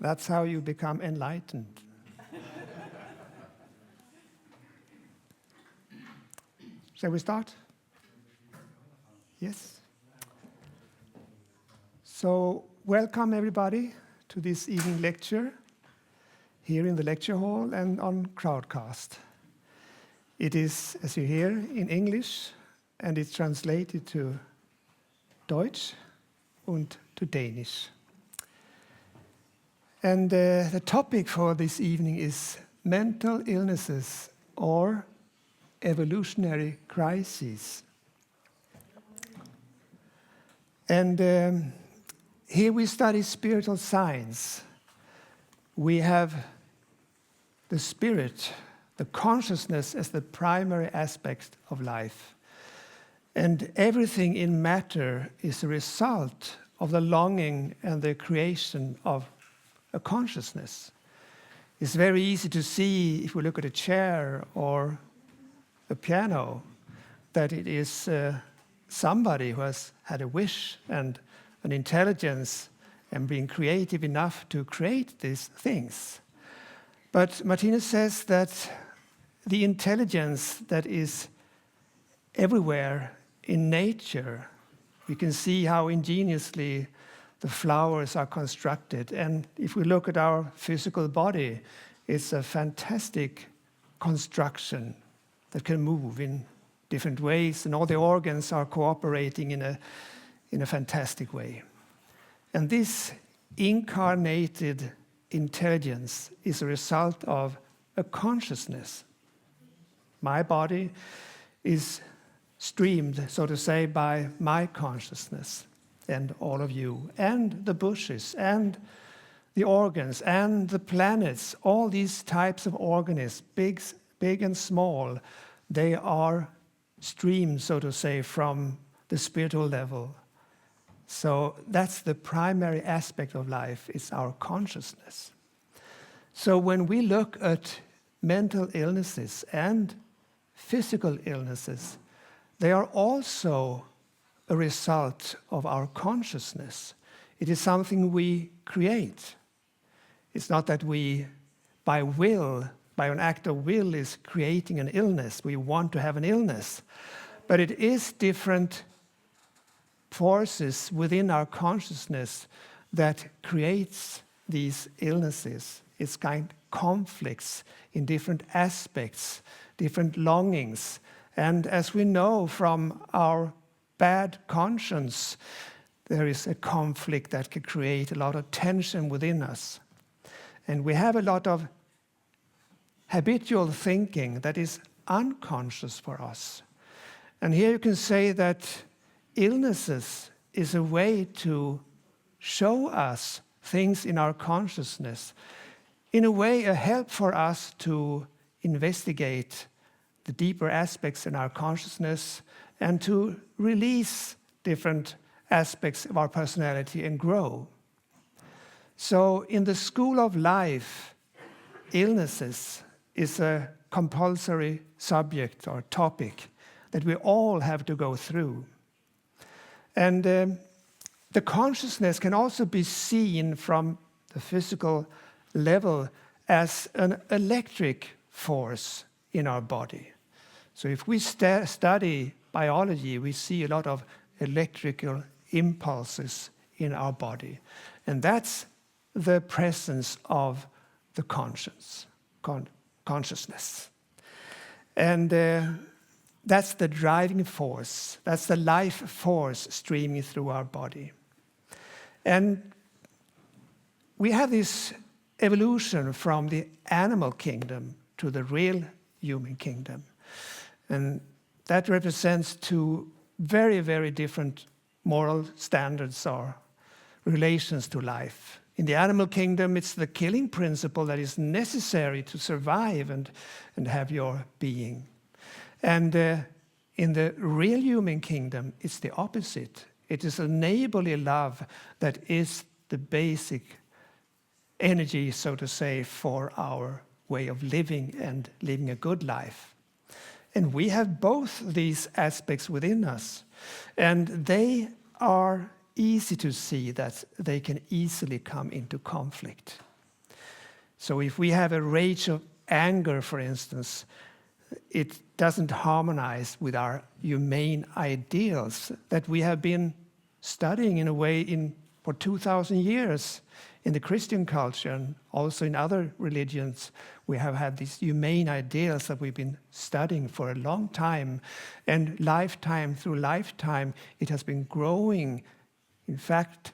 That's how you become enlightened. Shall we start? Yes. So, welcome everybody to this evening lecture here in the lecture hall and on Crowdcast. It is, as you hear, in English, and it's translated to Deutsch and to Danish. And the topic for this evening is mental illnesses or evolutionary crises. And here we study spiritual science. We have the spirit, the consciousness as the primary aspect of life. And everything in matter is a result of the longing and the creation of a consciousness. It's very easy to see, if we look at a chair or a piano, that it is somebody who has had a wish and an intelligence and been creative enough to create these things. But Martinus says that the intelligence that is everywhere in nature, we can see how ingeniously the flowers are constructed. And if we look at our physical body, it's a fantastic construction that can move in different ways, and all the organs are cooperating in a fantastic way. And this incarnated intelligence is a result of a consciousness. My body is streamed, so to say, by my consciousness, and all of you, and the bushes, and the organs, and the planets, all these types of organisms, big and small, they are streamed, so to say, from the spiritual level. So that's the primary aspect of life, is our consciousness. So when we look at mental illnesses and physical illnesses, they are also a result of our consciousness. It is something we create. It's not that we, by an act of will, is creating an illness. We want to have an illness. But it is different forces within our consciousness that creates these illnesses. It's kind of conflicts in different aspects, different longings. And as we know from our bad conscience, there is a conflict that can create a lot of tension within us. And we have a lot of habitual thinking that is unconscious for us. And here you can say that illnesses is a way to show us things in our consciousness. In a way, a help for us to investigate the deeper aspects in our consciousness and to release different aspects of our personality and grow. So in the school of life, illnesses is a compulsory subject or topic that we all have to go through. And the consciousness can also be seen from the physical level as an electric force in our body. So if we study biology, we see a lot of electrical impulses in our body. And that's the presence of the consciousness. And that's the driving force. That's the life force streaming through our body. And we have this evolution from the animal kingdom to the real human kingdom. And that represents two very, very different moral standards or relations to life. In the animal kingdom, it's the killing principle that is necessary to survive and have your being. And in the real human kingdom, it's the opposite. It is a neighborly love that is the basic energy, so to say, for our way of living and living a good life. And we have both these aspects within us. And they are easy to see that they can easily come into conflict. So if we have a rage of anger, for instance, it doesn't harmonize with our humane ideals that we have been studying in a way for 2,000 years in the Christian culture, and also in other religions. We have had these humane ideals that we've been studying for a long time, and lifetime through lifetime it has been growing. In fact,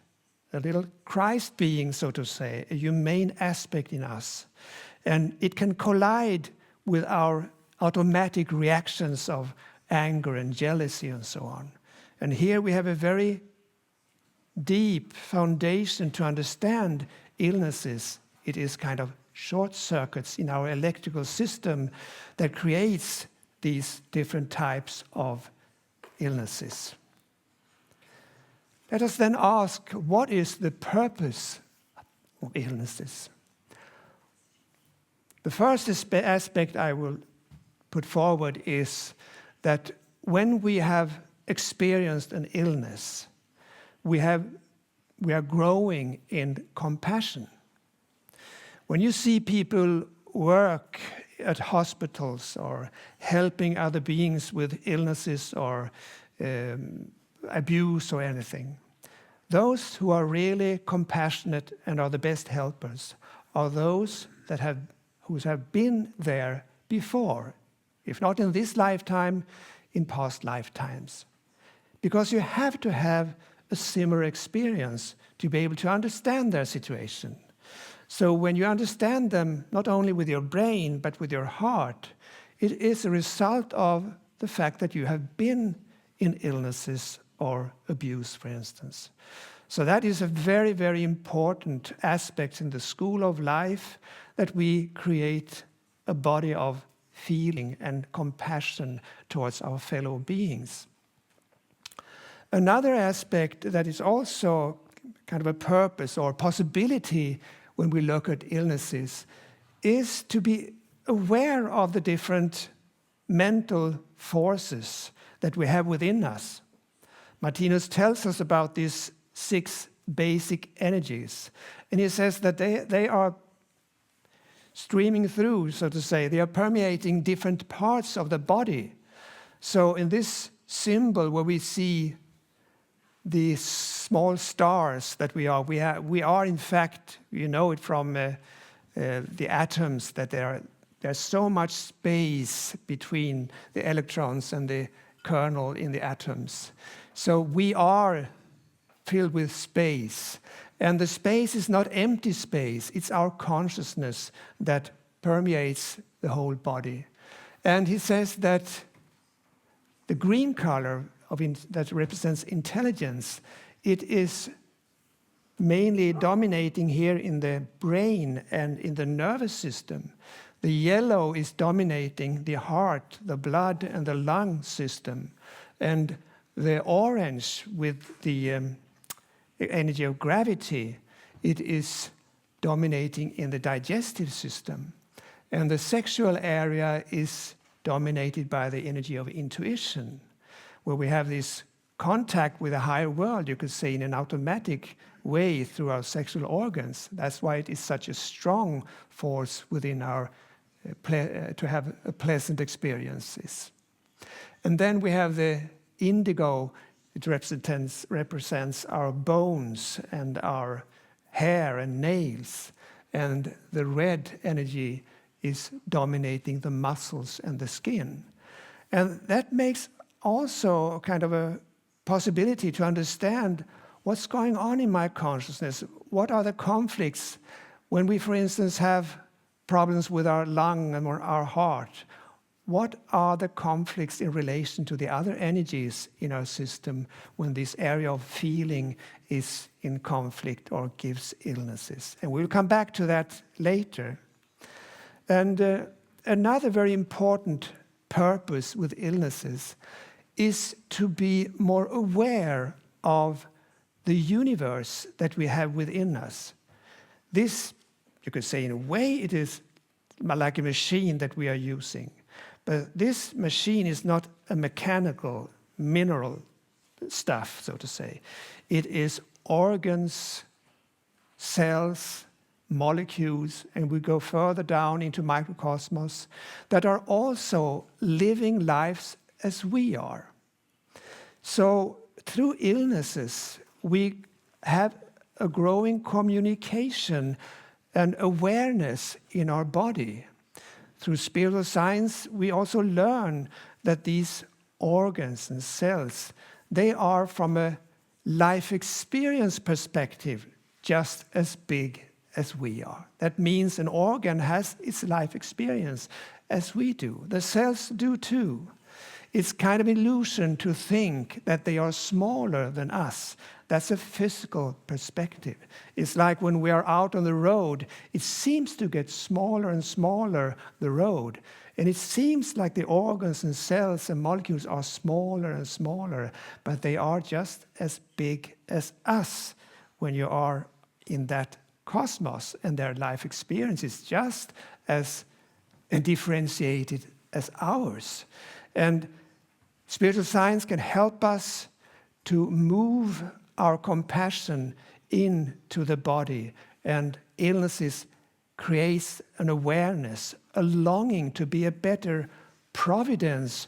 a little Christ being, so to say, a humane aspect in us. And it can collide with our automatic reactions of anger and jealousy and so on. And here we have a very deep foundation to understand illnesses. It is kind of short circuits in our electrical system that creates these different types of illnesses. Let us then ask, what is the purpose of illnesses? The first aspect I will put forward is that when we have experienced an illness, we are growing in compassion. When you see people work at hospitals or helping other beings with illnesses or abuse or anything, those who are really compassionate and are the best helpers are those who have been there before, if not in this lifetime, in past lifetimes. Because you have to have a similar experience to be able to understand their situation. So when you understand them, not only with your brain, but with your heart, it is a result of the fact that you have been in illnesses or abuse, for instance. So that is a very, very important aspect in the school of life, that we create a body of feeling and compassion towards our fellow beings. Another aspect that is also kind of a purpose or possibility when we look at illnesses is to be aware of the different mental forces that we have within us. Martinus tells us about these 6 basic energies, and he says that they are streaming through, so to say, they are permeating different parts of the body. So in this symbol where we see the small stars that we are in fact, you know it from the atoms, that there's so much space between the electrons and the kernel in the atoms. So we are filled with space. And the space is not empty space, it's our consciousness that permeates the whole body. And he says that the green color that represents intelligence, it is mainly dominating here in the brain and in the nervous system. The yellow is dominating the heart, the blood, and the lung system. And the orange with the energy of gravity, it is dominating in the digestive system. And the sexual area is dominated by the energy of intuition, where we have this contact with a higher world, you could say, in an automatic way through our sexual organs. That's why it is such a strong force within our to have pleasant experiences. And then we have the indigo. It represents our bones and our hair and nails. And the red energy is dominating the muscles and the skin. And that makes also kind of a possibility to understand what's going on in my consciousness. What are the conflicts when we, for instance, have problems with our lung and our heart? What are the conflicts in relation to the other energies in our system when this area of feeling is in conflict or gives illnesses? And we'll come back to that later. And another very important purpose with illnesses is to be more aware of the universe that we have within us. This, you could say, in a way, it is like a machine that we are using. But this machine is not a mechanical, mineral stuff, so to say. It is organs, cells, molecules, and we go further down into microcosmos, that are also living lives as we are. So through illnesses, we have a growing communication and awareness in our body. Through spiritual science, we also learn that these organs and cells, they are from a life experience perspective just as big as we are. That means an organ has its life experience as we do. The cells do too. It's kind of illusion to think that they are smaller than us. That's a physical perspective. It's like when we are out on the road, it seems to get smaller and smaller, the road. And it seems like the organs and cells and molecules are smaller and smaller, but they are just as big as us when you are in that cosmos, and their life experience is just as differentiated as ours. And spiritual science can help us to move our compassion into the body, and illnesses creates an awareness, a longing to be a better providence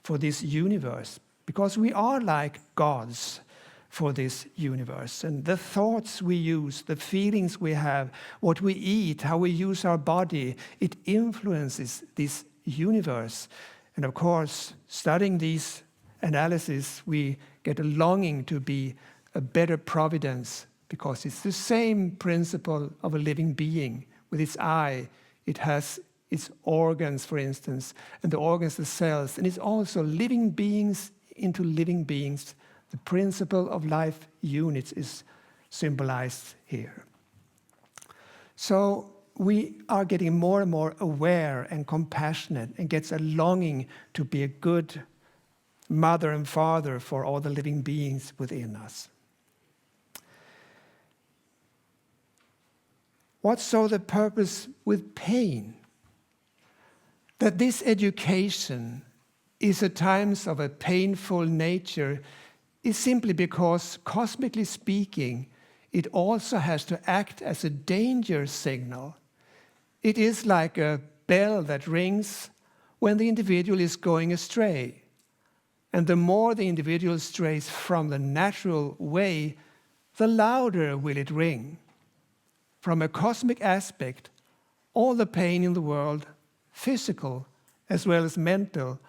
for this universe, because we are like gods for this universe. And the thoughts we use, the feelings we have, what we eat, how we use our body, it influences this universe. And of course, studying these analysis, we get a longing to be a better providence, because it's the same principle of a living being. With its eye, it has its organs, for instance, and the organs, the cells, and it's also living beings into living beings. The principle of life units is symbolized here. So we are getting more and more aware and compassionate, and gets a longing to be a good mother and father for all the living beings within us. What's so the purpose with pain? That this education is at times of a painful nature is simply because, cosmically speaking, it also has to act as a danger signal. It is like a bell that rings when the individual is going astray. And the more the individual strays from the natural way, the louder will it ring. From a cosmic aspect, all the pain in the world, physical as well as mental,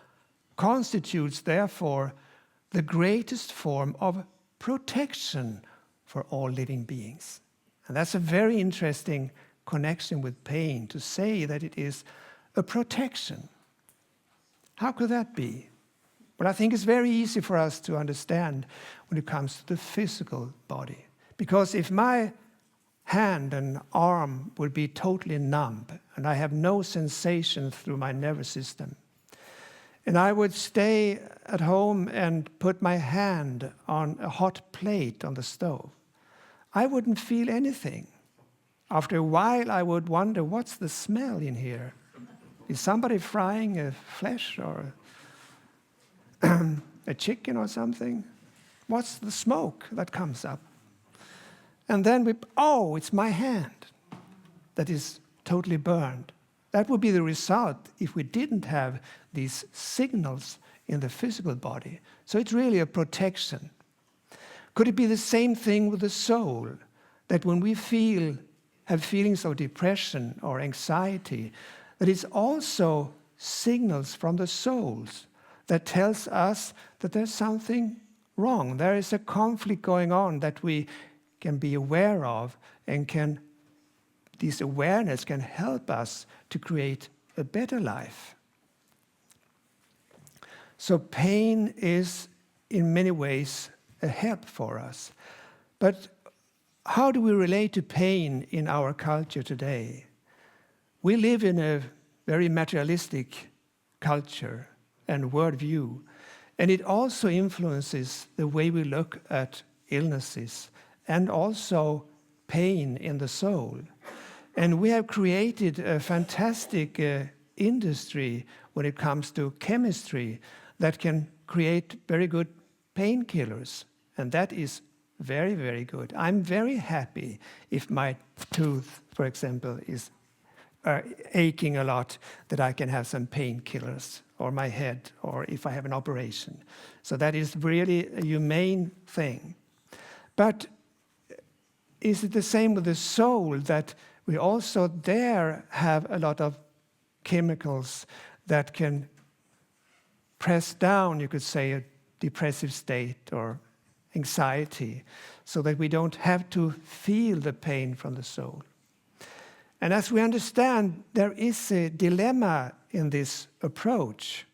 constitutes therefore the greatest form of protection for all living beings. And that's a very interesting connection with pain, to say that it is a protection. How could that be? Well, I think it's very easy for us to understand when it comes to the physical body. Because if my hand and arm would be totally numb, and I have no sensation through my nervous system, and I would stay at home and put my hand on a hot plate on the stove, I wouldn't feel anything. After a while, I would wonder, what's the smell in here? Is somebody frying a flesh or a chicken or something? What's the smoke that comes up? And then it's my hand that is totally burned. That would be the result if we didn't have these signals in the physical body. So it's really a protection. Could it be the same thing with the soul? That when we have feelings of depression or anxiety, that it's also signals from the souls that tells us that there's something wrong. There is a conflict going on that we can be aware of, and this awareness can help us to create a better life. So pain is in many ways a help for us. But how do we relate to pain in our culture today? We live in a very materialistic culture and worldview, and it also influences the way we look at illnesses and also pain in the soul. And we have created a fantastic industry when it comes to chemistry that can create very good painkillers. And that is very, very good. I'm very happy if my tooth, for example, is aching a lot, that I can have some painkillers, or my head, or if I have an operation. So that is really a humane thing. But is it the same with the soul, that we also there have a lot of chemicals that can press down, you could say, a depressive state or anxiety, so that we don't have to feel the pain from the soul? And as we understand, there is a dilemma in this approach.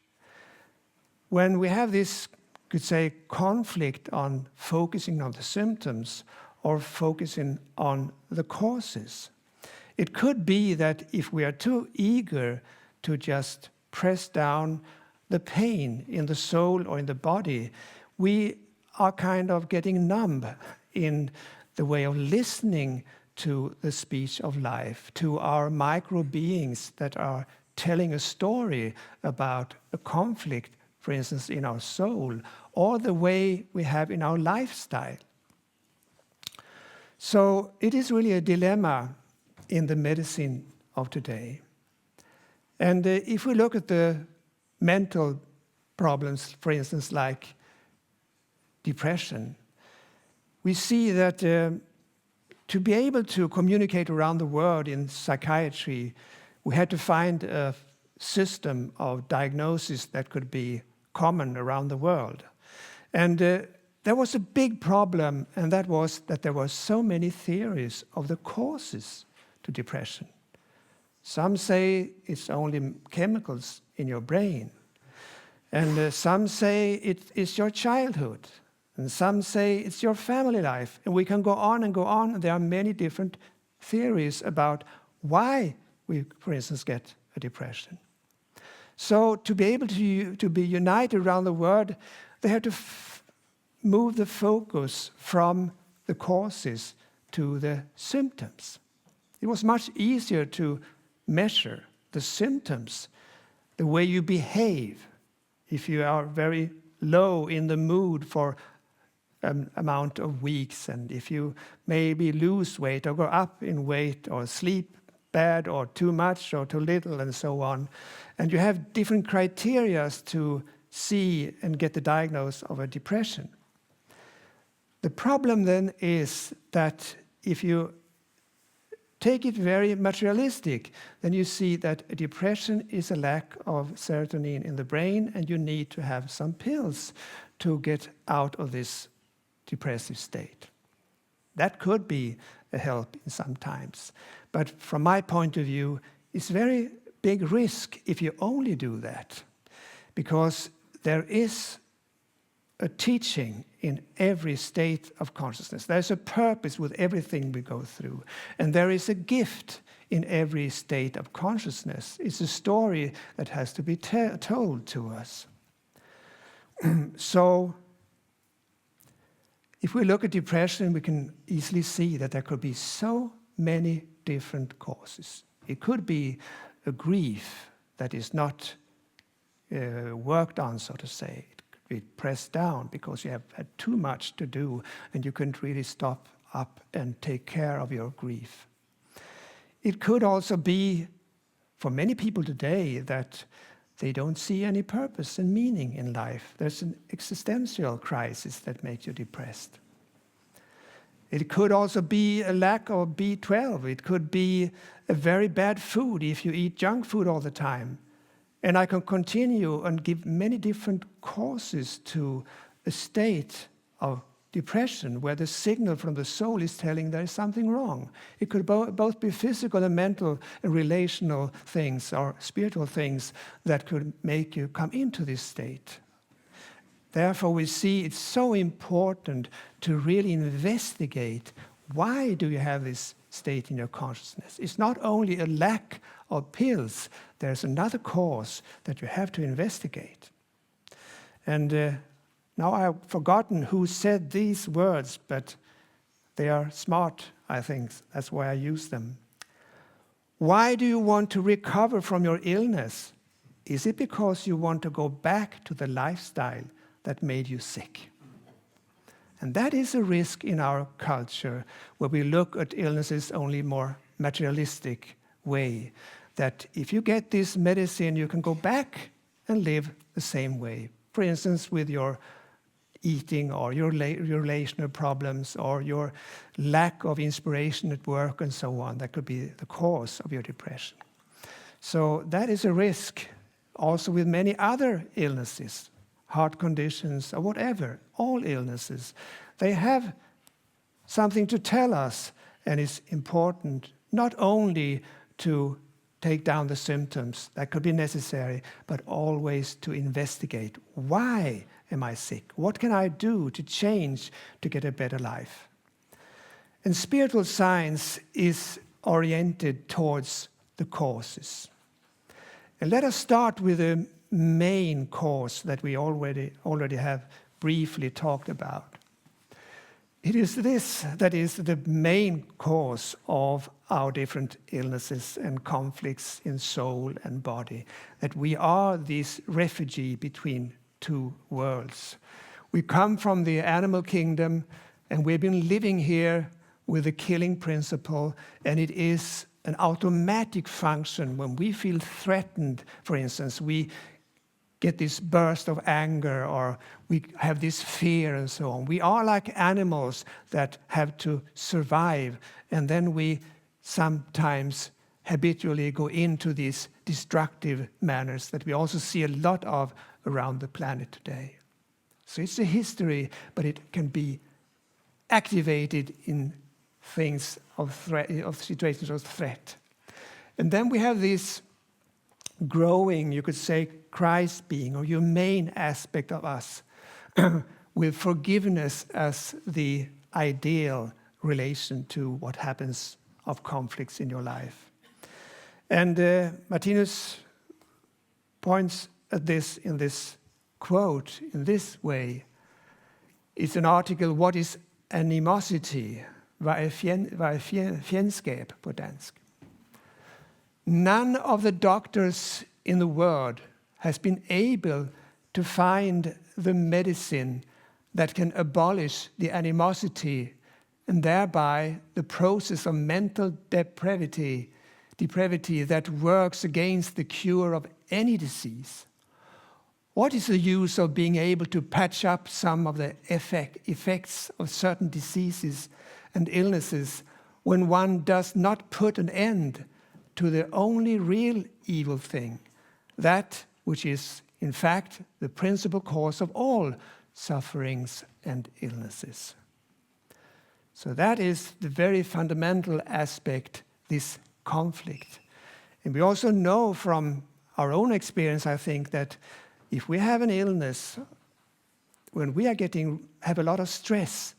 When we have this, could say, conflict on focusing on the symptoms or focusing on the causes, it could be that if we are too eager to just press down the pain in the soul or in the body, we are kind of getting numb in the way of listening to the speech of life, to our micro beings that are telling a story about a conflict, for instance, in our soul, or the way we have in our lifestyle. So it is really a dilemma in the medicine of today. And if we look at the mental problems, for instance, like depression, we see that to be able to communicate around the world in psychiatry, we had to find a system of diagnosis that could be common around the world. And there was a big problem, and that was that there were so many theories of the causes to depression. Some say it's only chemicals in your brain. And some say it is your childhood. And some say it's your family life. And we can go on and go on. There are many different theories about why we, for instance, get a depression. So to be able to be united around the world, they had to move the focus from the causes to the symptoms. It was much easier to measure the symptoms, the way you behave. If you are very low in the mood for an amount of weeks, and if you maybe lose weight or go up in weight or sleep bad or too much or too little and so on, and you have different criteria to see and get the diagnosis of a depression. The problem then is that if you take it very materialistic, then you see that a depression is a lack of serotonin in the brain, and you need to have some pills to get out of this depressive state. That could be a help in some times. But from my point of view, it's very big risk if you only do that, because there is a teaching in every state of consciousness. There's a purpose with everything we go through. And there is a gift in every state of consciousness. It's a story that has to be told to us. So, if we look at depression, we can easily see that there could be so many different causes. It could be a grief that is not worked on, so to say. It could be pressed down because you have had too much to do and you couldn't really stop up and take care of your grief. It could also be, for many people today, that they don't see any purpose and meaning in life. There's an existential crisis that makes you depressed. It could also be a lack of B12. It could be a very bad food if you eat junk food all the time. And I can continue and give many different causes to a state of depression where the signal from the soul is telling there is something wrong. It could both be physical and mental and relational things or spiritual things that could make you come into this state. Therefore, we see it's so important to really investigate why do you have this state in your consciousness. It's not only a lack of pills, there's another cause that you have to investigate. And now I've forgotten who said these words, but they are smart, I think. That's why I use them. Why do you want to recover from your illness? Is it because you want to go back to the lifestyle that made you sick? And that is a risk in our culture, where we look at illnesses only more materialistic way. That if you get this medicine, you can go back and live the same way. For instance, with your eating or your relational problems or your lack of inspiration at work and so on. That could be the cause of your depression. So that is a risk also with many other illnesses, heart conditions or whatever, all illnesses. They have something to tell us, and it's important not only to take down the symptoms, that could be necessary, but always to investigate. Why am I sick? What can I do to change to get a better life? And spiritual science is oriented towards the causes. And let us start with the main cause that we already have briefly talked about. It is this that is the main cause of our different illnesses and conflicts in soul and body, that we are this refugee between two worlds. We come from the animal kingdom, and we've been living here with the killing principle, and it is an automatic function. When we feel threatened, for instance, we get this burst of anger, or we have this fear and so on. We are like animals that have to survive, and then we sometimes habitually go into these destructive manners that we also see a lot of around the planet today. So it's a history, but it can be activated in things of situations of threat. And then we have this growing, you could say, Christ being, or humane aspect of us, with forgiveness as the ideal relation to what happens of conflicts in your life. And Martinus points at this in this quote in this way. It's an article, What is animosity? Vad är fiendskap på dansk? None of the doctors in the world has been able to find the medicine that can abolish the animosity and thereby the process of mental depravity that works against the cure of any disease. What is the use of being able to patch up some of the effects of certain diseases and illnesses when one does not put an end to the only real evil thing, that which is, in fact, the principal cause of all sufferings and illnesses? So that is the very fundamental aspect, this conflict. And we also know from our own experience, I think, that if we have an illness, when we have a lot of stress,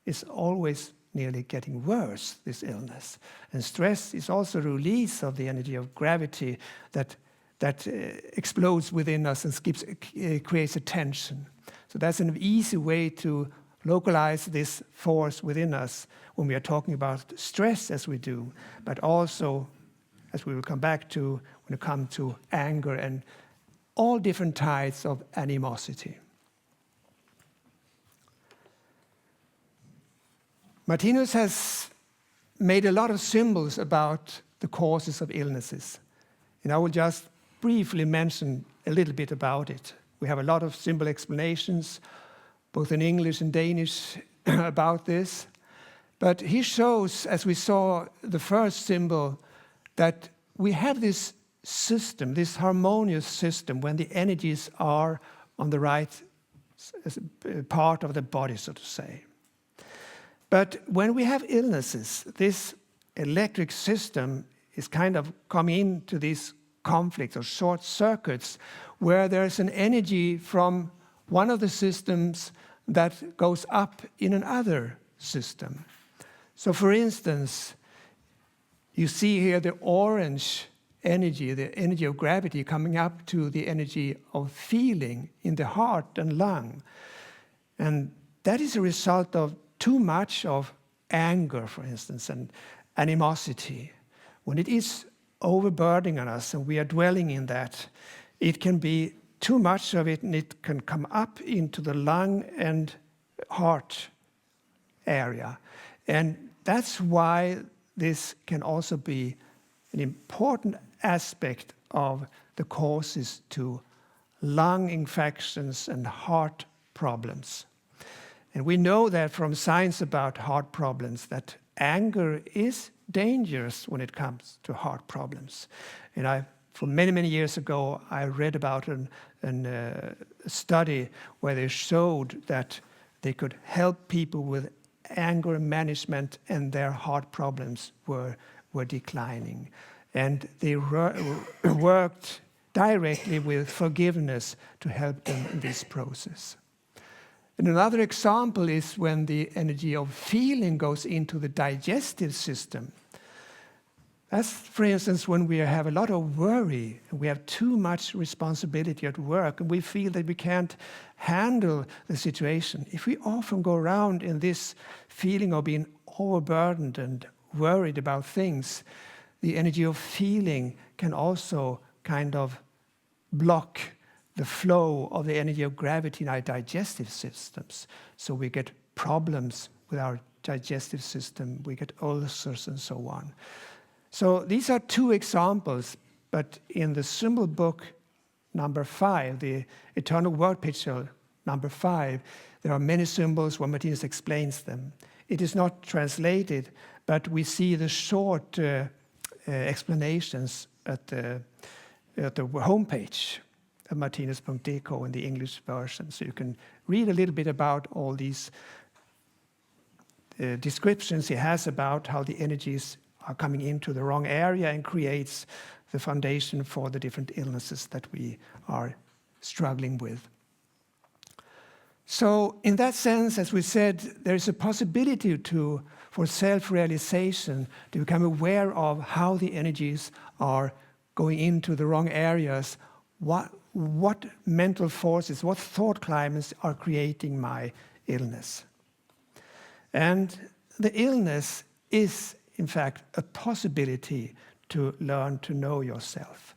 it's always nearly getting worse, this illness. And stress is also a release of the energy of gravity that explodes within us and creates a tension. So that's an easy way to localize this force within us when we are talking about stress as we do, but also, as we will come back to, when it comes to anger and all different types of animosity. Martinus has made a lot of symbols about the causes of illnesses, and I will just briefly mention a little bit about it. We have a lot of symbol explanations, both in English and Danish, about this. But he shows, as we saw the first symbol, that we have this system, this harmonious system, when the energies are on the right part of the body, so to say. But when we have illnesses, this electric system is kind of coming into these conflicts or short circuits where there's an energy from one of the systems that goes up in another system. So for instance, you see here the orange energy, the energy of gravity coming up to the energy of feeling in the heart and lung. And that is a result of too much of anger, for instance, and animosity. When it is overburdening on us and we are dwelling in that, it can be too much of it, and it can come up into the lung and heart area. And that's why this can also be an important aspect of the causes to lung infections and heart problems. And we know that from science about heart problems that anger is dangerous when it comes to heart problems. And from many, many years ago, I read about a study where they showed that they could help people with anger management and their heart problems were declining. And they worked directly with forgiveness to help them in this process. And another example is when the energy of feeling goes into the digestive system. That's, for instance, when we have a lot of worry, and we have too much responsibility at work, and we feel that we can't handle the situation. If we often go around in this feeling of being overburdened and worried about things, the energy of feeling can also kind of block the flow of the energy of gravity in our digestive systems. So we get problems with our digestive system, we get ulcers and so on. So these are two examples, but in the symbol book number 5, the Eternal Word Picture number 5, there are many symbols where Martinus explains them. It is not translated, but we see the short explanations at the homepage of martinus.dk in the English version. So you can read a little bit about all these descriptions he has about how the energies are coming into the wrong area and creates the foundation for the different illnesses that we are struggling with. So in that sense, as we said, there is a possibility for self-realization, to become aware of how the energies are going into the wrong areas, what mental forces, what thought climates are creating my illness. And the illness is, in fact, a possibility to learn to know yourself.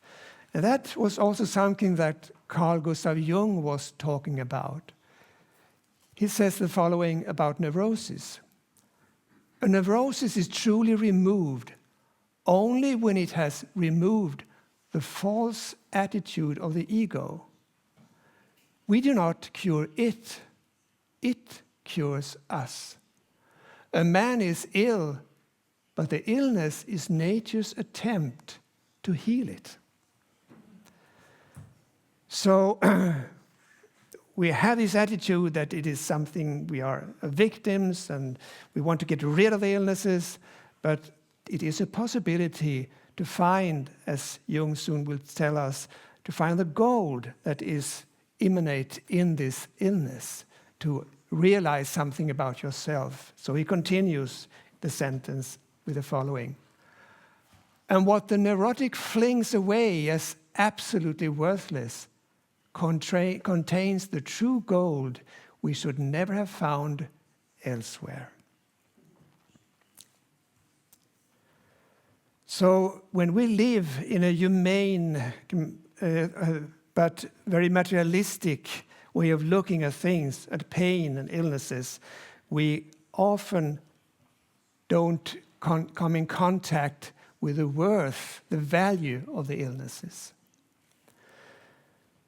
And that was also something that Carl Gustav Jung was talking about. He says the following about neurosis. A neurosis is truly removed only when it has removed the false attitude of the ego. We do not cure it, it cures us. A man is ill, but the illness is nature's attempt to heal it. So we have this attitude that it is something, we are victims and we want to get rid of the illnesses, but it is a possibility to find, as Jung soon will tell us, to find the gold that is immanent in this illness, to realize something about yourself. So he continues the sentence with the following. And what the neurotic flings away as absolutely worthless contains the true gold we should never have found elsewhere. So when we live in a humane but very materialistic way of looking at things, at pain and illnesses, we often don't come in contact with the worth, the value of the illnesses.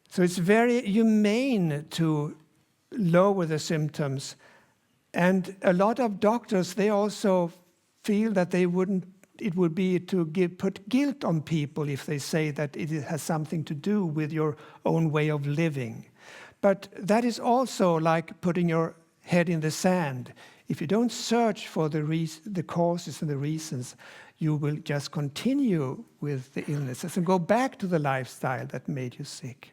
So it's very humane to lower the symptoms. And a lot of doctors, they also feel that it would be to put guilt on people if they say that it has something to do with your own way of living. But that is also like putting your head in the sand. If you don't search for the causes and the reasons, you will just continue with the illnesses and go back to the lifestyle that made you sick.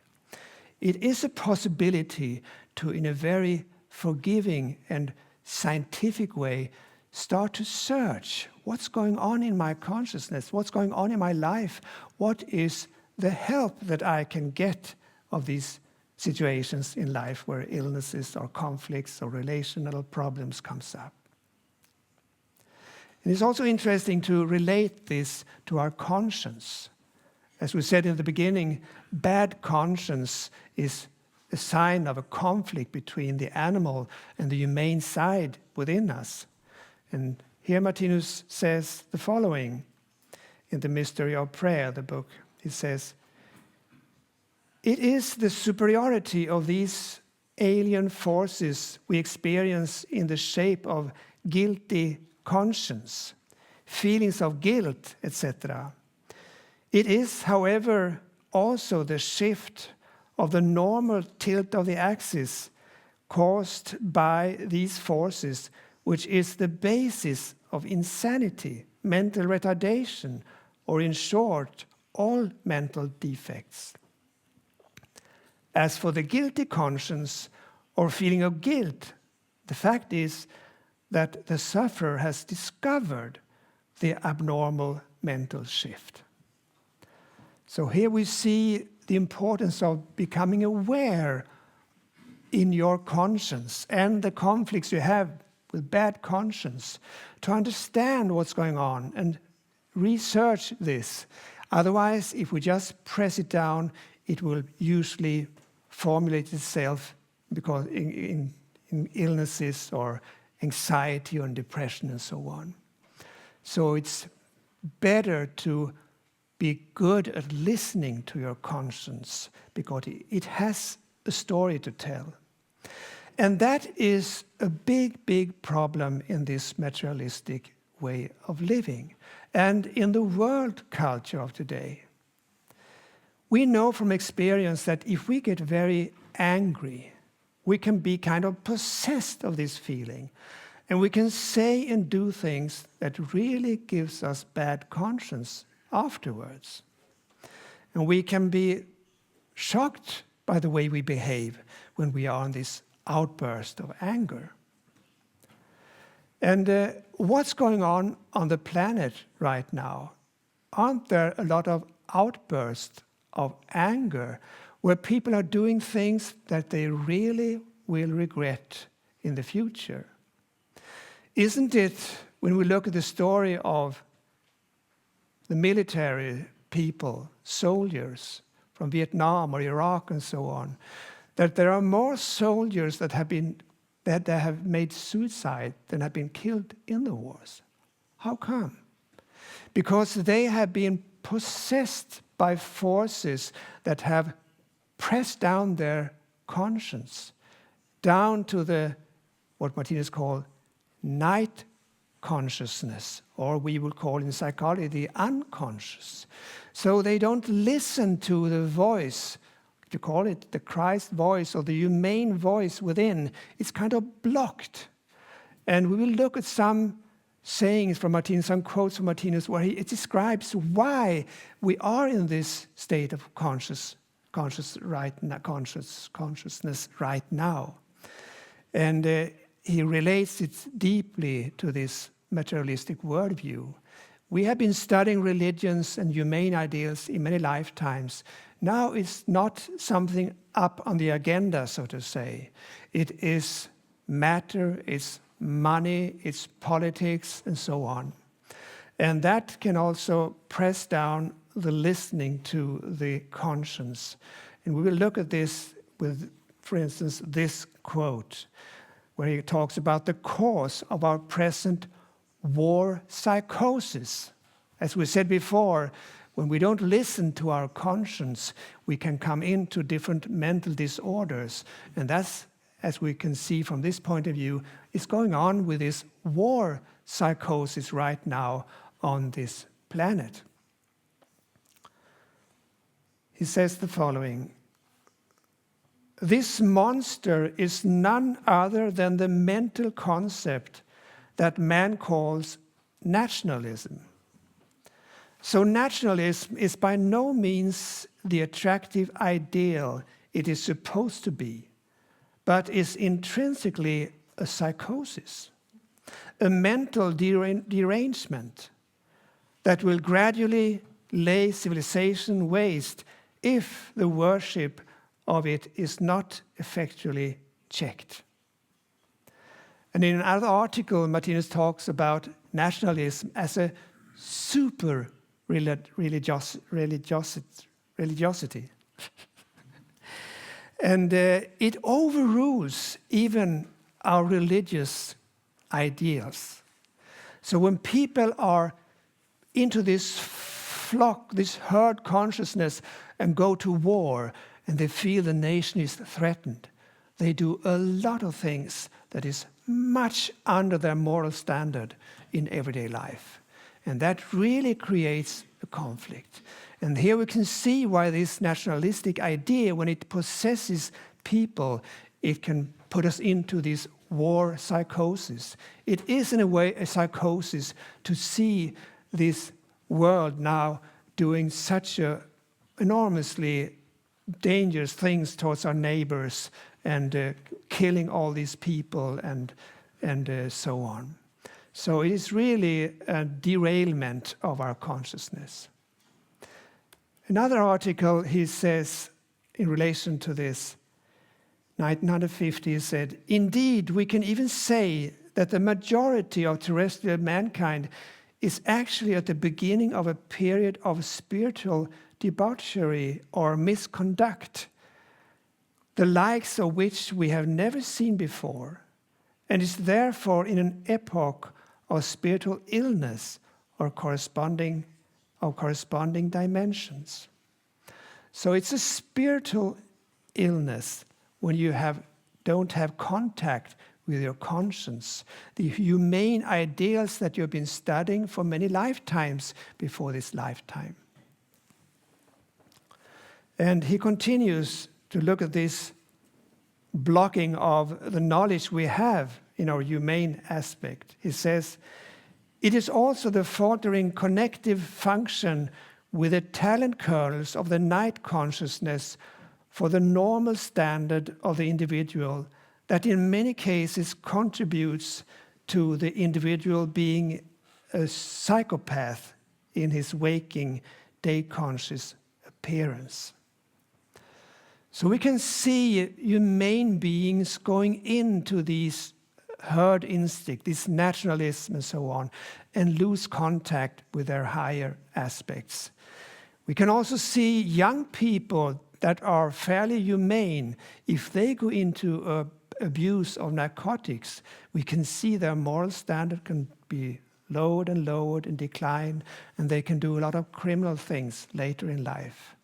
It is a possibility to, in a very forgiving and scientific way, start to search what's going on in my consciousness, what's going on in my life, what is the help that I can get of these situations in life where illnesses or conflicts or relational problems comes up. And it's also interesting to relate this to our conscience. As we said in the beginning, bad conscience is a sign of a conflict between the animal and the humane side within us. And here Martinus says the following in The Mystery of Prayer, the book. He says, "It is the superiority of these alien forces we experience in the shape of guilty conscience, feelings of guilt, etc. It is, however, also the shift of the normal tilt of the axis caused by these forces, which is the basis of insanity, mental retardation, or in short, all mental defects. As for the guilty conscience or feeling of guilt, the fact is that the sufferer has discovered the abnormal mental shift." So here we see the importance of becoming aware in your conscience and the conflicts you have with bad conscience, to understand what's going on and research this. Otherwise, if we just press it down, it will usually formulate itself because in illnesses or anxiety or depression and so on. So it's better to be good at listening to your conscience because it has a story to tell. And that is a big, big problem in this materialistic way of living and in the world culture of today. We know from experience that if we get very angry, we can be kind of possessed of this feeling. And we can say and do things that really gives us bad conscience afterwards. And we can be shocked by the way we behave when we are in this outburst of anger. And what's going on the planet right now? Aren't there a lot of outbursts of anger where people are doing things that they really will regret in the future? Isn't it, when we look at the story of the military people, soldiers from Vietnam or Iraq and so on, that there are more soldiers that have made suicide than have been killed in the wars? How come? Because they have been possessed by forces that have pressed down their conscience, down to the, what Martinus called, night consciousness, or we will call in psychology the unconscious. So they don't listen to the voice, if you call it the Christ voice or the humane voice within. It's kind of blocked. And we will look at some sayings from Martinus, some quotes from Martinus, where it describes why we are in this state of consciousness right now. And he relates it deeply to this materialistic worldview. We have been studying religions and humane ideals in many lifetimes. Now it's not something up on the agenda, so to say. It is matter, it's money, it's politics, and so on. And that can also press down the listening to the conscience. And we will look at this with, for instance, this quote, where he talks about the cause of our present war psychosis. As we said before, when we don't listen to our conscience, we can come into different mental disorders. And that's, as we can see from this point of view, is going on with this war psychosis right now on this planet. He says the following: "This monster is none other than the mental concept that man calls nationalism. So nationalism is by no means the attractive ideal it is supposed to be, but is intrinsically a psychosis, a mental derangement that will gradually lay civilization waste if the worship of it is not effectually checked." And in another article, Martinus talks about nationalism as a super religiosity. And it overrules even our religious ideals. So when people are into this flock, this herd consciousness, and go to war, and they feel the nation is threatened, they do a lot of things that is much under their moral standard in everyday life. And that really creates a conflict. And here we can see why this nationalistic idea, when it possesses people, it can put us into this war psychosis. It is in a way a psychosis to see this world now doing such enormously dangerous things towards our neighbors and killing all these people and so on. So it is really a derailment of our consciousness. Another article, he says, in relation to this, 1950, he said, "Indeed, we can even say that the majority of terrestrial mankind is actually at the beginning of a period of spiritual debauchery or misconduct, the likes of which we have never seen before, and is therefore in an epoch of spiritual illness or corresponding dimensions." So it's a spiritual illness when you don't have contact with your conscience, the humane ideals that you've been studying for many lifetimes before this lifetime. And he continues to look at this blocking of the knowledge we have in our humane aspect. He says, "It is also the faltering connective function with the talent kernels of the night consciousness for the normal standard of the individual that in many cases contributes to the individual being a psychopath in his waking day conscious appearance." So we can see humane beings going into these herd instinct, this nationalism and so on, and lose contact with their higher aspects. We can also see young people that are fairly humane. If they go into abuse of narcotics, we can see their moral standard can be lowered and decline, and they can do a lot of criminal things later in life.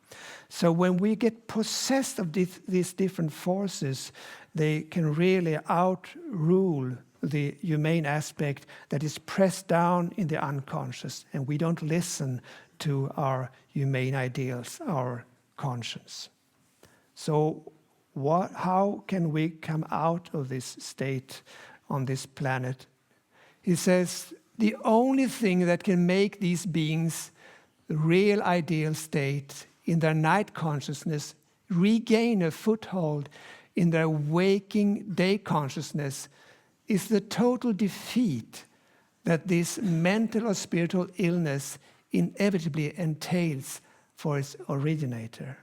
So when we get possessed of these different forces, they can really outrule the humane aspect that is pressed down in the unconscious, and we don't listen to our humane ideals, our conscience. So how can we come out of this state on this planet? He says, the only thing that can make these beings the real ideal state in their night consciousness regain a foothold in their waking day consciousness is the total defeat that this mental or spiritual illness inevitably entails for its originator.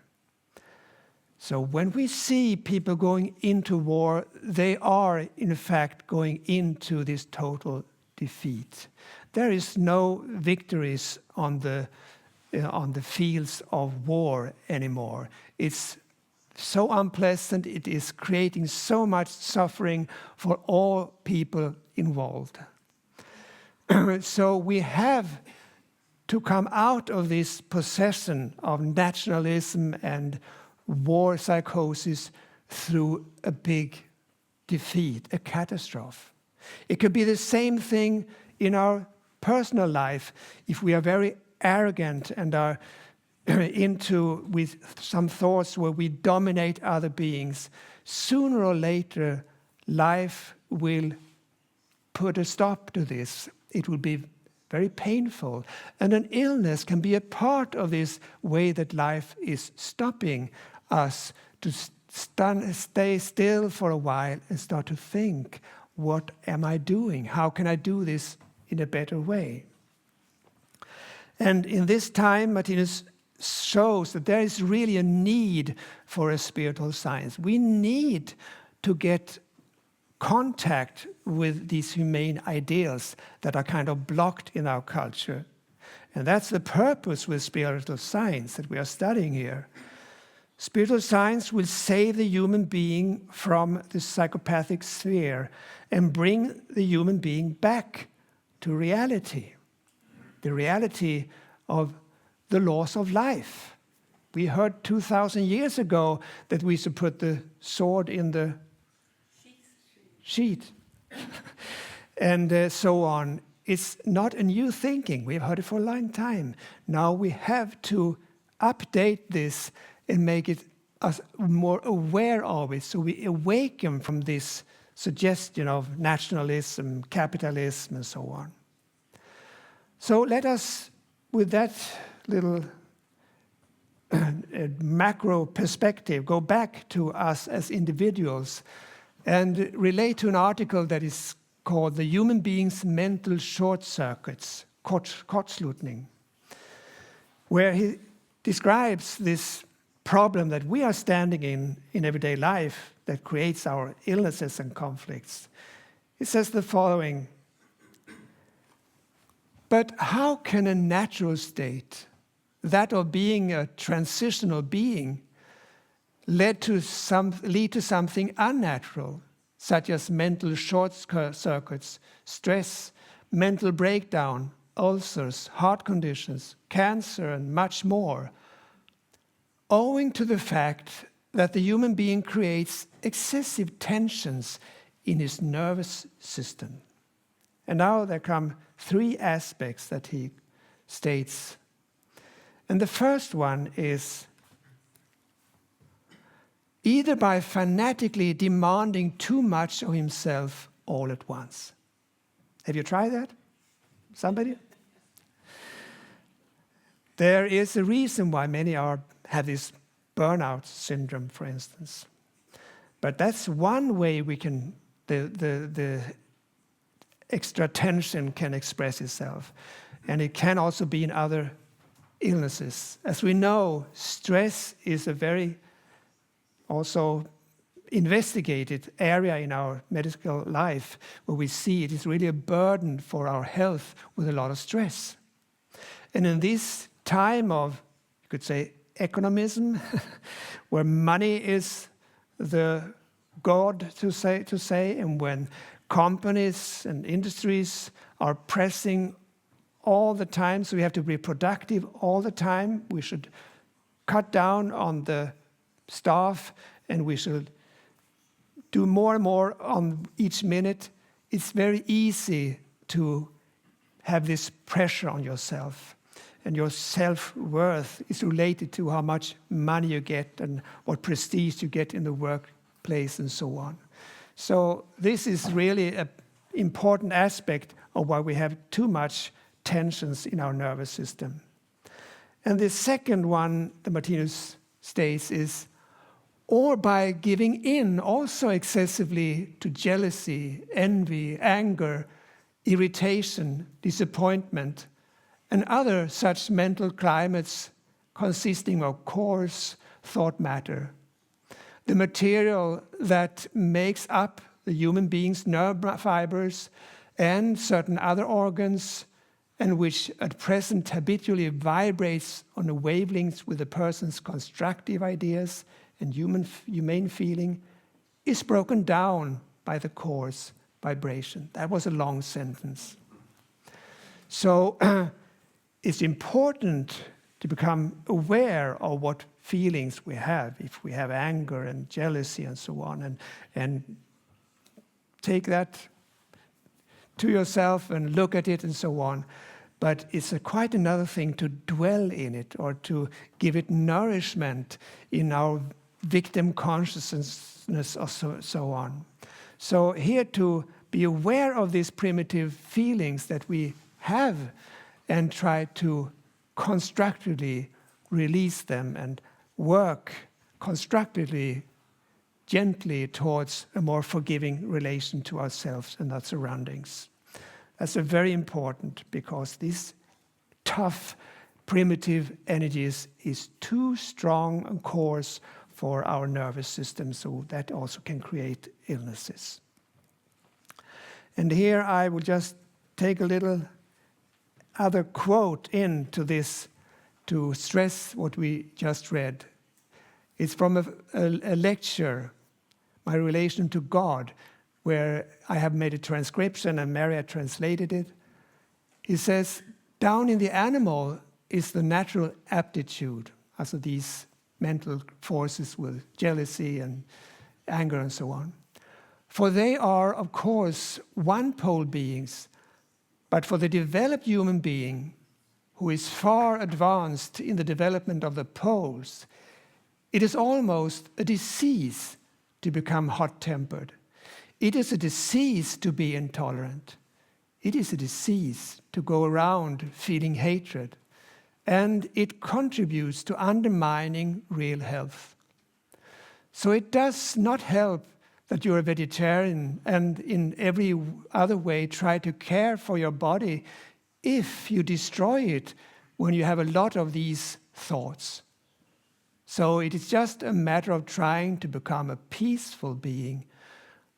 So when we see people going into war, they are in fact going into this total defeat. There is no victories on the fields of war anymore. It's so unpleasant, it is creating so much suffering for all people involved. So we have to come out of this possession of nationalism and war psychosis through a big defeat, a catastrophe. It could be the same thing in our personal life if we are very arrogant and are with some thoughts where we dominate other beings. Sooner or later, life will put a stop to this. It will be very painful. And an illness can be a part of this way that life is stopping us to stay still for a while and start to think, what am I doing? How can I do this in a better way? And in this time, Martinus shows that there is really a need for a spiritual science. We need to get contact with these humane ideals that are kind of blocked in our culture. And that's the purpose with spiritual science that we are studying here. Spiritual science will save the human being from the psychopathic sphere and bring the human being back to reality, the reality of the laws of life. We heard 2,000 years ago that we should put the sword in the sheath and so on. It's not a new thinking. We've heard it for a long time. Now we have to update this and make it us more aware of it, so we awaken from this suggestion of nationalism, capitalism, and so on. So let us, with that little macro perspective, go back to us as individuals and relate to an article that is called The Human Being's Mental Short Circuits, Kortslutning, where he describes this problem that we are standing in everyday life that creates our illnesses and conflicts. It says the following: but how can a natural state, that of being a transitional being, lead to something unnatural, such as mental short circuits, stress, mental breakdown, ulcers, heart conditions, cancer, and much more, owing to the fact that the human being creates excessive tensions in his nervous system? And now there come three aspects that he states. And the first one is either by fanatically demanding too much of himself all at once. Have you tried that? Somebody? There is a reason why many have this burnout syndrome, for instance. But that's one way we can, the extra tension can express itself. And it can also be in other illnesses. As we know, stress is a very also investigated area in our medical life, where we see it is really a burden for our health with a lot of stress. And in this time of, you could say, economism, where money is the god to say, and when companies and industries are pressing all the time, so we have to be productive all the time, we should cut down on the staff and we should do more and more on each minute. It's very easy to have this pressure on yourself. And your self-worth is related to how much money you get and what prestige you get in the workplace and so on. So this is really an important aspect of why we have too much tensions in our nervous system. And the second one, the Martinus states, is or by giving in also excessively to jealousy, envy, anger, irritation, disappointment, and other such mental climates consisting of coarse thought matter, the material that makes up the human being's nerve fibers and certain other organs, and which at present habitually vibrates on the wavelengths with a person's constructive ideas and humane feeling, is broken down by the coarse vibration. That was a long sentence. So it's important to become aware of what feelings we have, if we have anger and jealousy and so on, and take that to yourself and look at it and so on. But it's quite another thing to dwell in it or to give it nourishment in our victim consciousness or so on. So here to be aware of these primitive feelings that we have and try to constructively release them and work constructively, gently towards a more forgiving relation to ourselves and our surroundings. That's very important, because these tough, primitive energies is too strong and coarse for our nervous system, so that also can create illnesses. And here I will just take a little other quote into this to stress what we just read. It's from a lecture, My Relation to God, where I have made a transcription and Maria translated it. He says, down in the animal is the natural aptitude, also these mental forces with jealousy and anger and so on. For they are, of course, one-pole beings, but for the developed human being, who is far advanced in the development of the poles, it is almost a disease to become hot-tempered. It is a disease to be intolerant. It is a disease to go around feeling hatred. And it contributes to undermining real health. So it does not help that you're a vegetarian and in every other way try to care for your body if you destroy it when you have a lot of these thoughts. So it is just a matter of trying to become a peaceful being.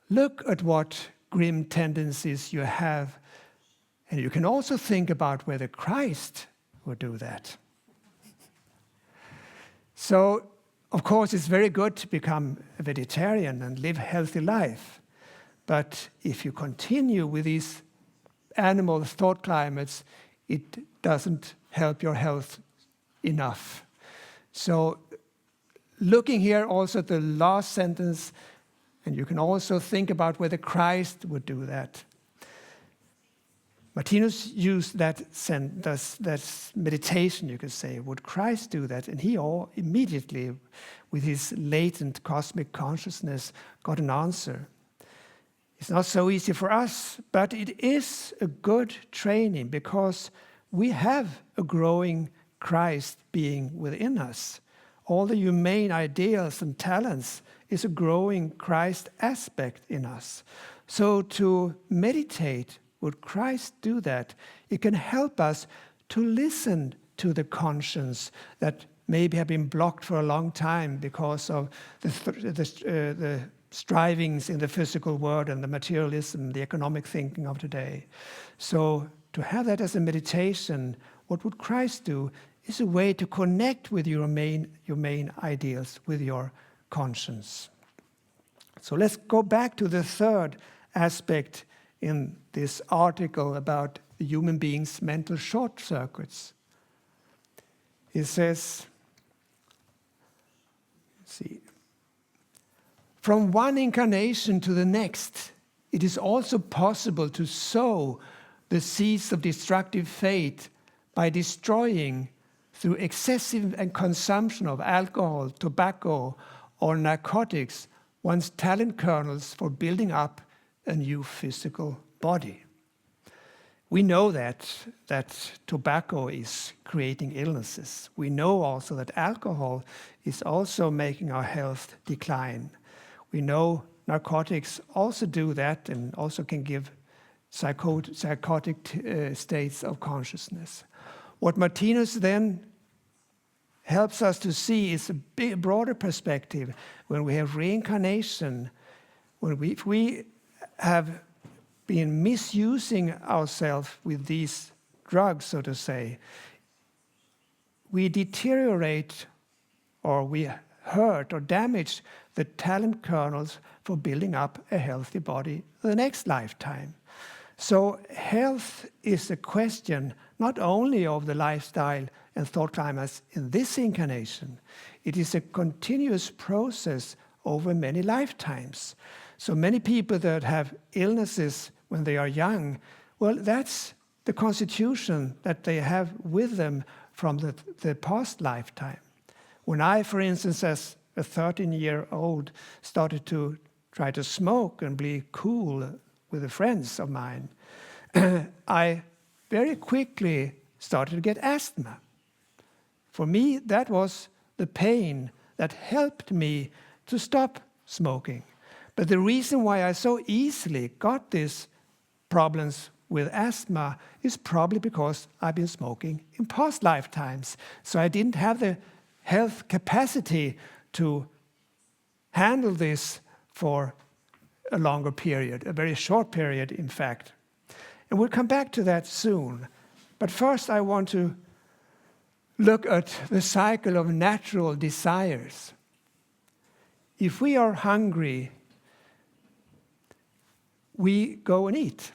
Look at what grim tendencies you have, and you can also think about whether Christ would do that. So, of course, it's very good to become a vegetarian and live a healthy life. But if you continue with these animal thought climates, it doesn't help your health enough. So, looking here also at the last sentence, and you can also think about whether Christ would do that. Martinus used that meditation, you could say. Would Christ do that? And he immediately, with his latent cosmic consciousness, got an answer. It's not so easy for us, but it is a good training because we have a growing Christ being within us. All the humane ideals and talents is a growing Christ aspect in us. So to meditate, would Christ do that? It can help us to listen to the conscience that maybe have been blocked for a long time because of the strivings in the physical world and the materialism, the economic thinking of today. So to have that as a meditation, what would Christ do, is a way to connect with your main ideals, with your conscience. So let's go back to the third aspect in this article about the human being's mental short circuits. It says, from one incarnation to the next, it is also possible to sow the seeds of destructive fate by destroying, through excessive consumption of alcohol, tobacco, or narcotics, one's talent kernels for building up a new physical body. We know that tobacco is creating illnesses. We know also that alcohol is also making our health decline. We know narcotics also do that and also can give psychotic states of consciousness. What Martinus then helps us to see is a broader perspective. When we have reincarnation, if we have been misusing ourselves with these drugs, so to say, we deteriorate or we hurt or damage the talent kernels for building up a healthy body the next lifetime. So health is a question not only of the lifestyle and thought climates in this incarnation, it is a continuous process over many lifetimes. So many people that have illnesses when they are young, well, that's the constitution that they have with them from the past lifetime. When I, for instance, as a 13-year-old, started to try to smoke and be cool with the friends of mine, I very quickly started to get asthma. For me, that was the pain that helped me to stop smoking. But the reason why I so easily got these problems with asthma is probably because I've been smoking in past lifetimes. So I didn't have the health capacity to handle this for a longer period, a very short period, in fact. And we'll come back to that soon. But first I want to look at the cycle of natural desires. if we are hungry, we go and eat.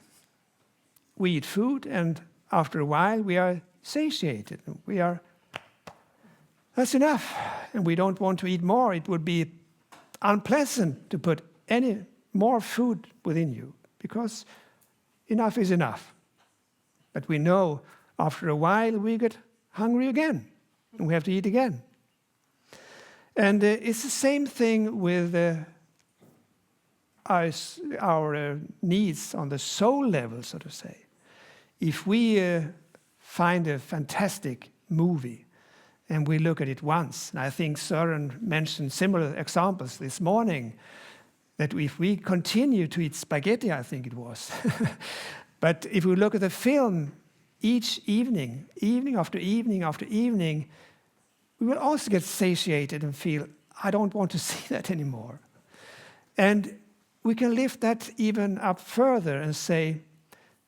We eat food, and after a while we are satiated. That's enough, and we don't want to eat more. It would be unpleasant to put any more food within you, because enough is enough. But we know after a while we get hungry again, and we have to eat again. And it's the same thing with our needs on the soul level, so to say. If we find a fantastic movie and we look at it once, and I think Sören mentioned similar examples this morning, that if we continue to eat spaghetti, I think it was, but if we look at the film each evening, evening after evening after evening, we will also get satiated and feel, I don't want to see that anymore. And we can lift that even up further and say,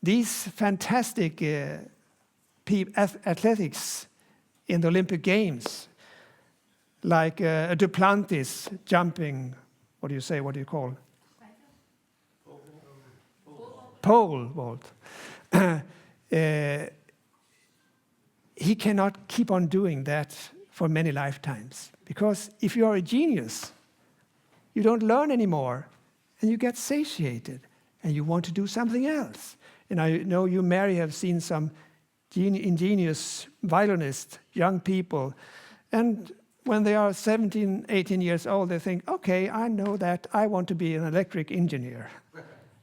these fantastic athletics in the Olympic Games, like a Duplantis jumping, what do you call? Pole vault. He cannot keep on doing that for many lifetimes. Because if you are a genius, you don't learn anymore, and you get satiated, and you want to do something else. And I know you, Mary, have seen some ingenious violinists, young people, and when they are 17, 18 years old, they think, okay, I know that, I want to be an electric engineer.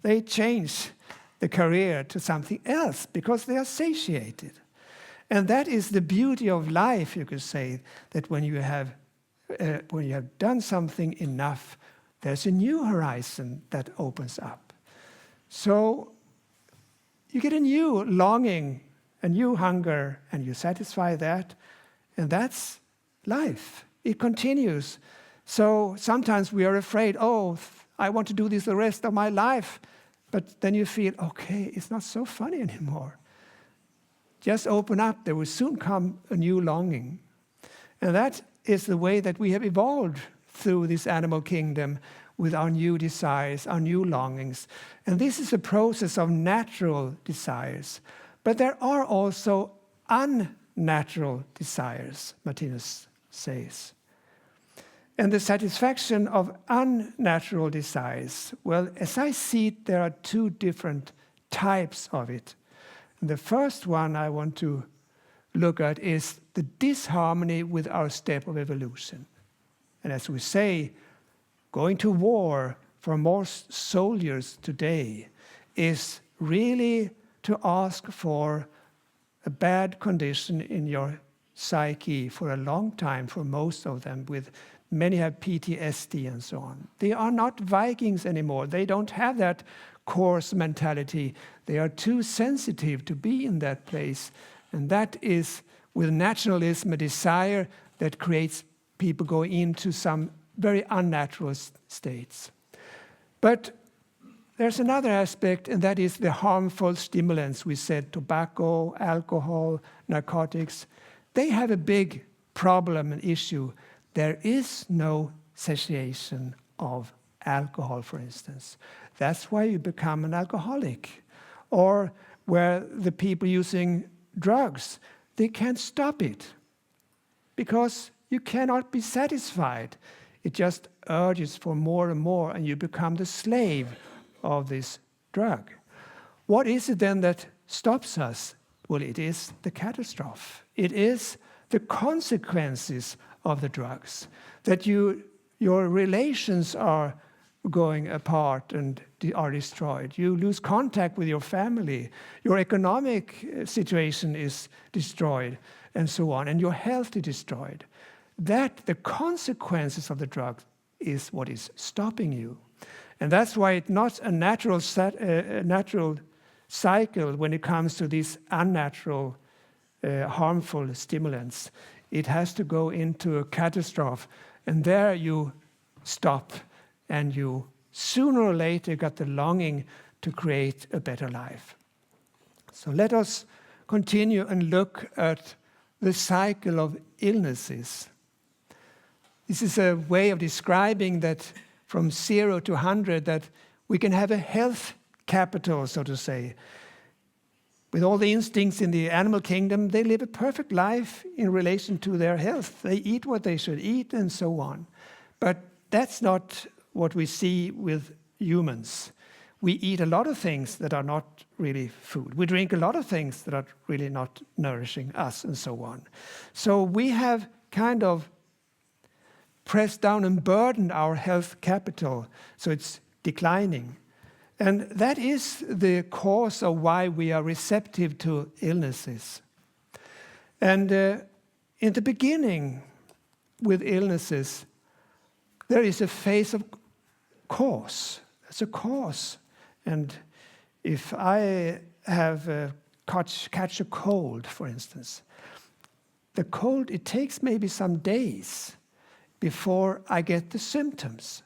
They change the career to something else because they are satiated. And that is the beauty of life, you could say, that when you have done something enough, there's a new horizon that opens up. So you get a new longing, a new hunger, and you satisfy that, and that's life. It continues. So sometimes we are afraid, I want to do this the rest of my life. But then you feel, okay, it's not so funny anymore. Just open up, there will soon come a new longing. And that is the way that we have evolved through this animal kingdom with our new desires, our new longings. And this is a process of natural desires. But there are also unnatural desires, Martinus says. And the satisfaction of unnatural desires, well, as I see it, there are two different types of it. And the first one I want to look at is the disharmony with our step of evolution. And as we say, going to war for most soldiers today is really to ask for a bad condition in your psyche for a long time, for most of them, with many have PTSD and so on. They are not Vikings anymore. They don't have that coarse mentality. They are too sensitive to be in that place. And that is, with nationalism, a desire that creates people going into some very unnatural states. But there's another aspect, and that is the harmful stimulants. We said tobacco, alcohol, narcotics. They have a big problem and issue. There is no satiation of alcohol, for instance. That's why you become an alcoholic. Or where the people using drugs, they can't stop it because you cannot be satisfied. It just urges for more and more, and you become the slave of this drug. What is it then that stops us? Well, it is the catastrophe. It is the consequences of the drugs, that your relations are going apart and are destroyed. You lose contact with your family. Your economic situation is destroyed, and so on, and your health is destroyed. That, the consequences of the drug, is what is stopping you. And that's why it's not a natural cycle when it comes to these unnatural, harmful stimulants. It has to go into a catastrophe, and there you stop, and you sooner or later got the longing to create a better life. So let us continue and look at the cycle of illnesses. This is a way of describing that from 0 to 100, that we can have a health capital, so to say. With all the instincts in the animal kingdom, they live a perfect life in relation to their health. They eat what they should eat and so on. But that's not what we see with humans. We eat a lot of things that are not really food. We drink a lot of things that are really not nourishing us and so on. So we have kind of pressed down and burdened our health capital, so it's declining. And that is the cause of why we are receptive to illnesses. And in the beginning, with illnesses, there is a phase of cause. There's a cause. And if I have catch a cold, for instance, the cold, it takes maybe some days before I get the symptoms.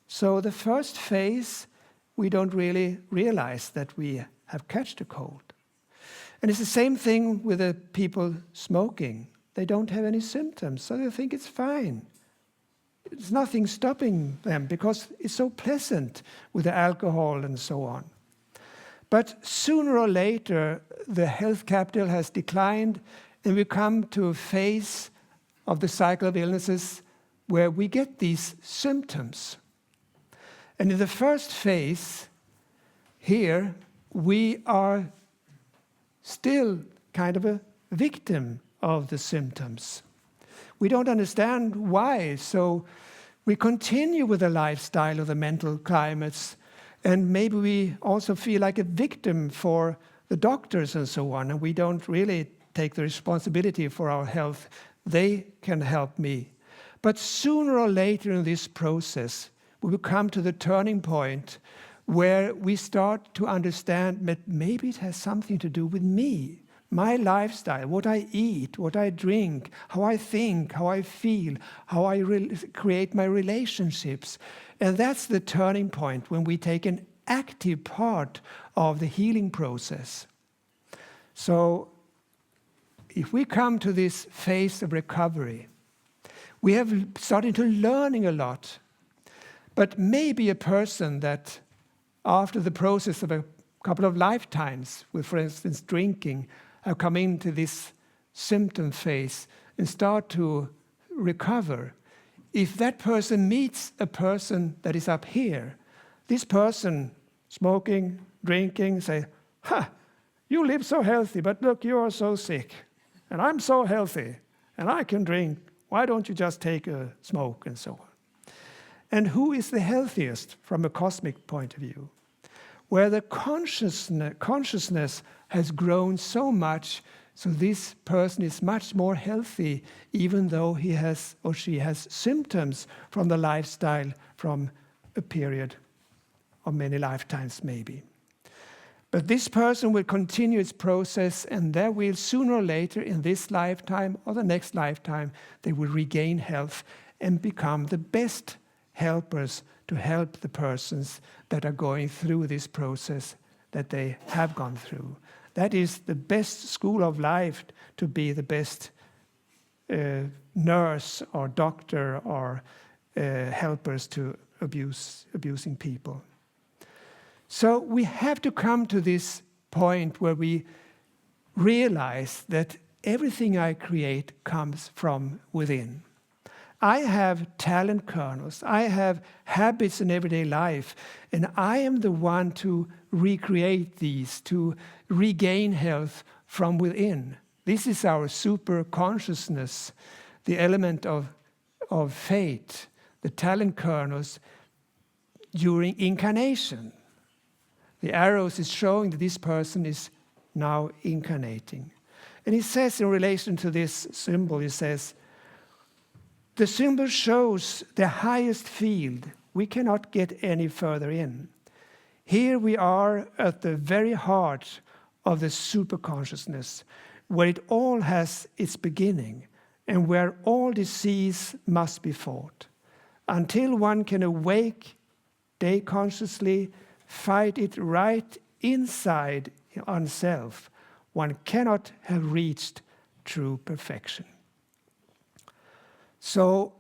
So the first phase, we don't really realize that we have catched a cold. And it's the same thing with the people smoking. They don't have any symptoms, so they think it's fine. There's nothing stopping them because it's so pleasant with the alcohol and so on. But sooner or later, the health capital has declined, and we come to a phase of the cycle of illnesses where we get these symptoms. And in the first phase, here, we are still kind of a victim of the symptoms. We don't understand why, so we continue with the lifestyle of the mental climates, and maybe we also feel like a victim for the doctors and so on, and we don't really take the responsibility for our health. They can help me. But sooner or later in this process, we will come to the turning point where we start to understand that maybe it has something to do with me, my lifestyle, what I eat, what I drink, how I think, how I feel, how I create my relationships. And that's the turning point when we take an active part of the healing process. So if we come to this phase of recovery, we have started to learning a lot. But maybe a person that after the process of a couple of lifetimes with, for instance, drinking, have come into this symptom phase and start to recover. If that person meets a person that is up here, this person smoking, drinking, say, you live so healthy, but look, you are so sick. And I'm so healthy, and I can drink. Why don't you just take a smoke and so on? And who is the healthiest from a cosmic point of view? Where the consciousness has grown so much, so this person is much more healthy, even though he has or she has symptoms from the lifestyle from a period of many lifetimes maybe. But this person will continue its process, and there will sooner or later in this lifetime or the next lifetime, they will regain health and become the best helpers to help the persons that are going through this process that they have gone through. That is the best school of life, to be the best nurse or doctor or helpers to abusing people. So we have to come to this point where we realize that everything I create comes from within. I have talent kernels, I have habits in everyday life, and I am the one to recreate these, to regain health from within. This is our super consciousness, the element of fate, the talent kernels during incarnation. The arrows is showing that this person is now incarnating. And he says in relation to this symbol, he says, the symbol shows the highest field. We cannot get any further in. Here we are at the very heart of the superconsciousness, where it all has its beginning and where all disease must be fought. Until one can awake day consciously, fight it right inside oneself, one cannot have reached true perfection. So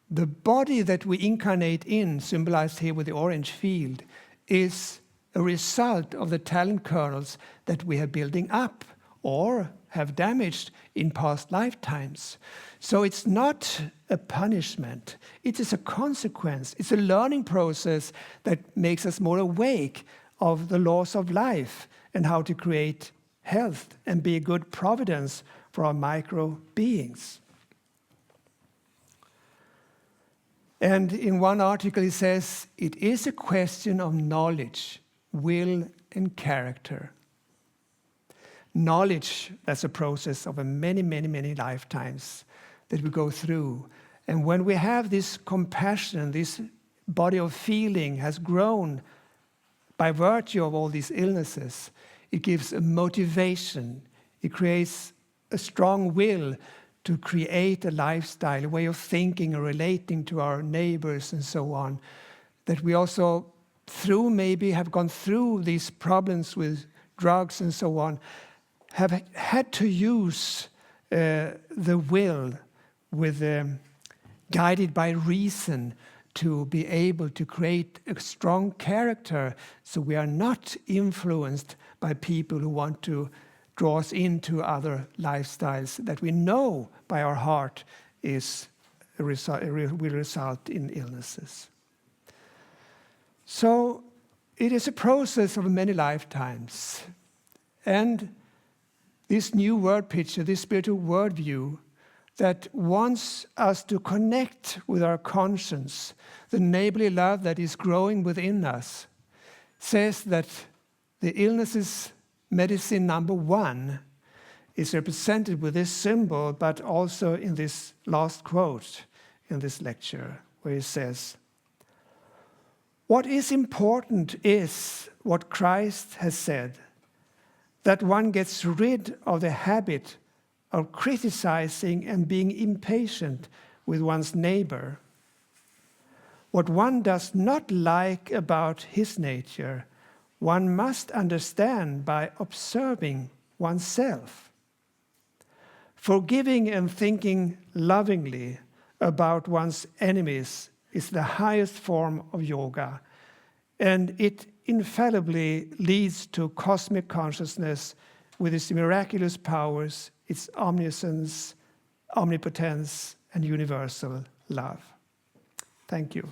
the body that we incarnate in, symbolized here with the orange field, is a result of the talent kernels that we are building up or have damaged in past lifetimes. So it's not a punishment, it is a consequence. It's a learning process that makes us more awake of the laws of life and how to create health and be a good providence for our micro beings. And in one article he says, it is a question of knowledge, will and character. Knowledge, that's a process of many, many, many lifetimes that we go through. And when we have this compassion, this body of feeling has grown by virtue of all these illnesses, it gives a motivation. It creates a strong will to create a lifestyle, a way of thinking and relating to our neighbors and so on, that we also maybe have gone through these problems with drugs and so on, have had to use the will guided by reason to be able to create a strong character, so we are not influenced by people who want to draw us into other lifestyles that we know by our heart will result in illnesses. So it is a process of many lifetimes. And this new word picture, this spiritual worldview that wants us to connect with our conscience, the neighborly love that is growing within us, says that the illnesses medicine number 1 is represented with this symbol, but also in this last quote in this lecture, where he says, "What is important is what Christ has said, that one gets rid of the habit of criticizing and being impatient with one's neighbor. What one does not like about his nature, one must understand by observing oneself. Forgiving and thinking lovingly about one's enemies is the highest form of yoga, and it infallibly leads to cosmic consciousness with its miraculous powers, its omniscience, omnipotence, and universal love." Thank you.